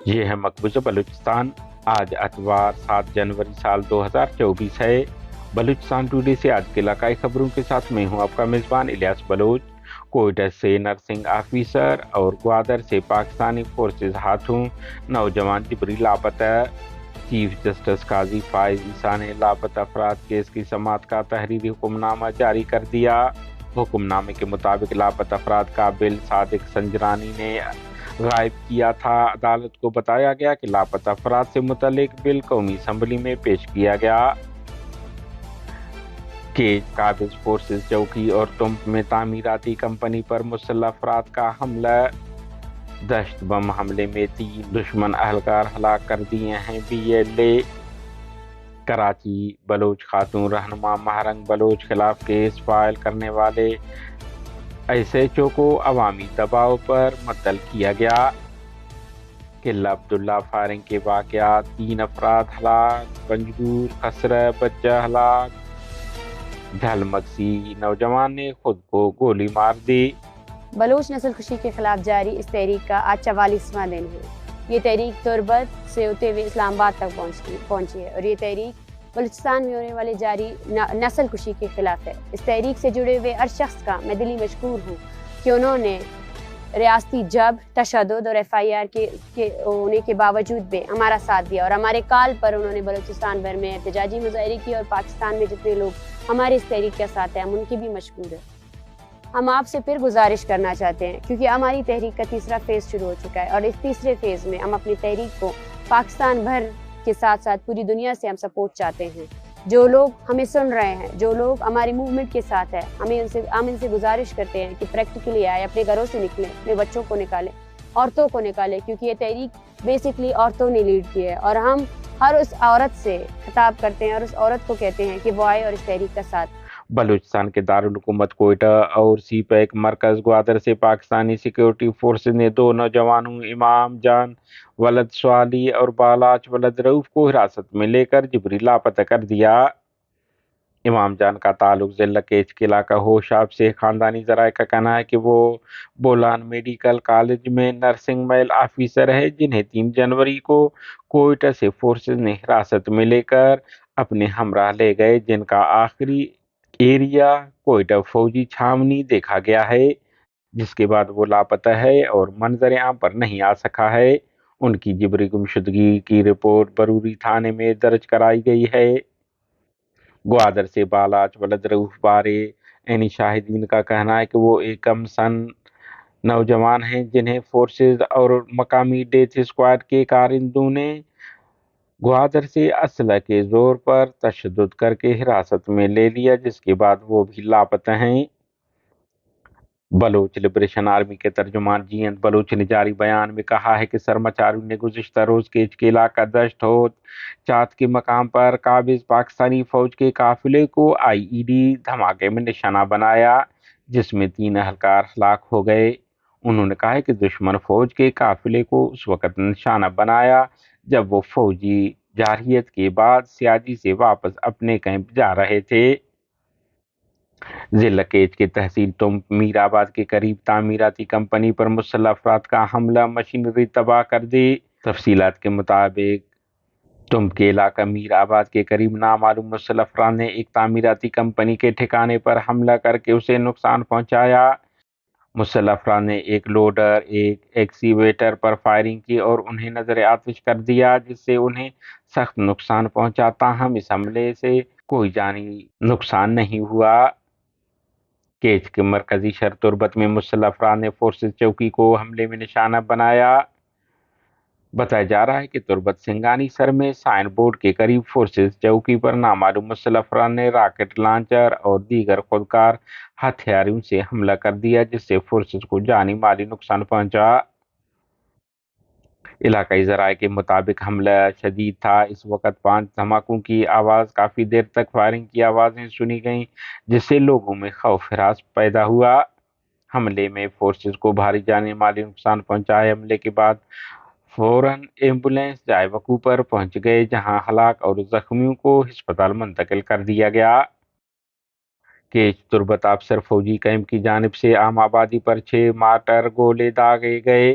یہ ہے مقبوضہ بلوچستان۔ آج اتوار 7 جنوری سال 2024 ہے۔ بلوچستان ٹوڈے سے آج کے علاقائی خبروں کے ساتھ میں ہوں آپ کا میزبان الیاس بلوچ۔ کوئٹہ سے نرسنگ آفیسر اور گوادر سے پاکستانی فورسز ہاتھوں نوجوان جبری لاپتہ۔ چیف جسٹس قاضی فائز عیسیٰ نے لاپتہ افراد کیس کی سماعت کا تحریری حکم نامہ جاری کر دیا۔ حکم نامے کے مطابق لاپتہ افراد کا بل صادق سنجرانی نے غائب کیا تھا۔ عدالت کو بتایا گیا کہ لاپتہ افراد سے متعلق بل قومی اسمبلی میں پیش کیا گیا کہ قابض فورسز چوکی اور تمب میں تعمیراتی کمپنی پر مسلح افراد کا حملہ۔ دہشت بم حملے میں 3 دشمن اہلکار ہلاک کر دیے ہیں BLA۔ کراچی بلوچ خاتون رہنما مہرنگ بلوچ خلاف کیس فائل کرنے والے SHO کو عوامی دباؤ پر معطل کیا گیا۔ قلعہ عبداللہ فائرنگ کے واقعات، 3 افراد ہلاک، پنجگور خسرہ بچہ ہلاک۔ جھلمگسی نوجوان نے خود کو گولی مار دی۔ بلوچ نسل کشی کے خلاف جاری اس تحریک کا آج 44واں دن ہے۔ یہ تحریک تربت سے ہوتے ہوئے اسلام آباد تک پہنچی ہے اور یہ تحریک بلوچستان میں ہونے والے جاری نسل کشی کے خلاف ہے۔ اس تحریک سے جڑے ہوئے ہر شخص کا میں دلی مشکور ہوں کہ انہوں نے ریاستی جبر، تشدد اور FIR کے ہونے کے باوجود بھی ہمارا ساتھ دیا اور ہمارے کال پر انہوں نے بلوچستان بھر میں احتجاجی مظاہرے کی، اور پاکستان میں جتنے لوگ ہمارے اس تحریک کے ساتھ ہیں ہم ان کی بھی مشکور ہیں۔ ہم آپ سے پھر گزارش کرنا چاہتے ہیں کیونکہ ہماری تحریک کا تیسرا فیز شروع ہو چکا ہے اور اس تیسرے فیز میں ہم اپنی تحریک کو پاکستان بھر کے ساتھ ساتھ پوری دنیا سے ہم سپورٹ چاہتے ہیں۔ جو لوگ ہمیں سن رہے ہیں، جو لوگ ہماری موومنٹ کے ساتھ ہیں، ہم ان سے گزارش کرتے ہیں کہ پریکٹیکلی آئے، اپنے گھروں سے نکلیں، اپنے بچوں کو نکالیں، عورتوں کو نکالیں، کیونکہ یہ تحریک بیسکلی عورتوں نے لیڈ کی ہے اور ہم ہر اس عورت سے خطاب کرتے ہیں اور اس عورت کو کہتے ہیں کہ وہ آئے اور اس تحریک کا ساتھ۔ بلوچستان کے دارالحکومت کوئٹہ اور CPEC مرکز گوادر سے پاکستانی سیکیورٹی فورسز نے 2 نوجوانوں امام جان ولد سوالی اور بالاچ ولد رؤف کو حراست میں لے کر جبری لاپتہ کر دیا۔ امام جان کا تعلق ضلع کیچ کے علاقہ ہوشاب سے۔ خاندانی ذرائع کا کہنا ہے کہ وہ بولان میڈیکل کالج میں نرسنگ میل آفیسر ہے، جنہیں 3 جنوری کو کوئٹہ سے فورسز نے حراست میں لے کر اپنے ہمراہ لے گئے، جن کا آخری ایریا کوئٹہ فوجی چھاونی دیکھا گیا ہے، جس کے بعد وہ لاپتہ ہے اور منظر عام پر نہیں آ سکا ہے۔ ان کی جبری گمشدگی کی رپورٹ بروری تھانے میں درج کرائی گئی ہے۔ گوادر سے بالاچ ولد رؤف بارے عینی شاہدین کا کہنا ہے کہ وہ ایک کم سن نوجوان ہیں، جنہیں فورسز اور مقامی ڈیتھ اسکواڈ کے کارندوں نے گوادر سے اسلحے کے زور پر تشدد کر کے حراست میں لے لیا، جس کے بعد وہ بھی لاپتہ ہیں۔ بلوچ لبریشن آرمی کے ترجمان GN بلوچ نے جاری بیان میں کہا ہے کہ سرمچاروں نے گزشتہ روز کیچ کے علاقہ دشت ہود چات کے مقام پر قابض پاکستانی فوج کے قافلے کو IED دھماکے میں نشانہ بنایا، جس میں 3 اہلکار ہلاک ہو گئے۔ انہوں نے کہا ہے کہ دشمن فوج کے قافلے کو اس وقت نشانہ بنایا جب وہ فوجی جارحیت کے بعد سیاجی سے واپس اپنے کیمپ جا رہے تھے۔ ضلع کیچ کے تحصیل تمب میر آباد کے قریب تعمیراتی کمپنی پر مسلح افراد کا حملہ مشینری تباہ کر دی۔ تفصیلات کے مطابق تمب کے علاقہ میر آباد کے قریب نامعلوم مسلح افراد نے ایک تعمیراتی کمپنی کے ٹھکانے پر حملہ کر کے اسے نقصان پہنچایا۔ مسلح افراد نے ایک لوڈر، ایک ایکسیویٹر پر فائرنگ کی اور انہیں نظر آتش کر دیا، جس سے انہیں سخت نقصان پہنچا، تاہم اس حملے سے کوئی جانی نقصان نہیں ہوا۔ کیچ کے مرکزی شہر تربت میں مسلح افراد نے فورسز چوکی کو حملے میں نشانہ بنایا۔ بتایا جا رہا ہے کہ تربت سنگانی سر میں سائن بورڈ کے قریب فورسز چوکی پر نامعلوم مسلح افراد نے راکٹ لانچر اور دیگر خودکار ہتھیاروں سے حملہ کر دیا، جس سے فورسز کو جانی مالی نقصان پہنچا۔ علاقائی ذرائع کے مطابق حملہ شدید تھا۔ اس وقت 5 دھماکوں کی آواز، کافی دیر تک فائرنگ کی آوازیں سنی گئیں، جس سے لوگوں میں خوف ہراس پیدا ہوا۔ حملے میں فورسز کو بھاری جانی مالی نقصان پہنچا ہے۔ حملے کے بعد فوراً ایمبولینس جائے وقوع پر پہنچ گئے، جہاں ہلاک اور زخمیوں کو ہسپتال منتقل کر دیا گیا۔ کیچ تربت افسر فوجی کیمپ کی جانب سے عام آبادی پر 6 مارٹر گولے داغے گئے۔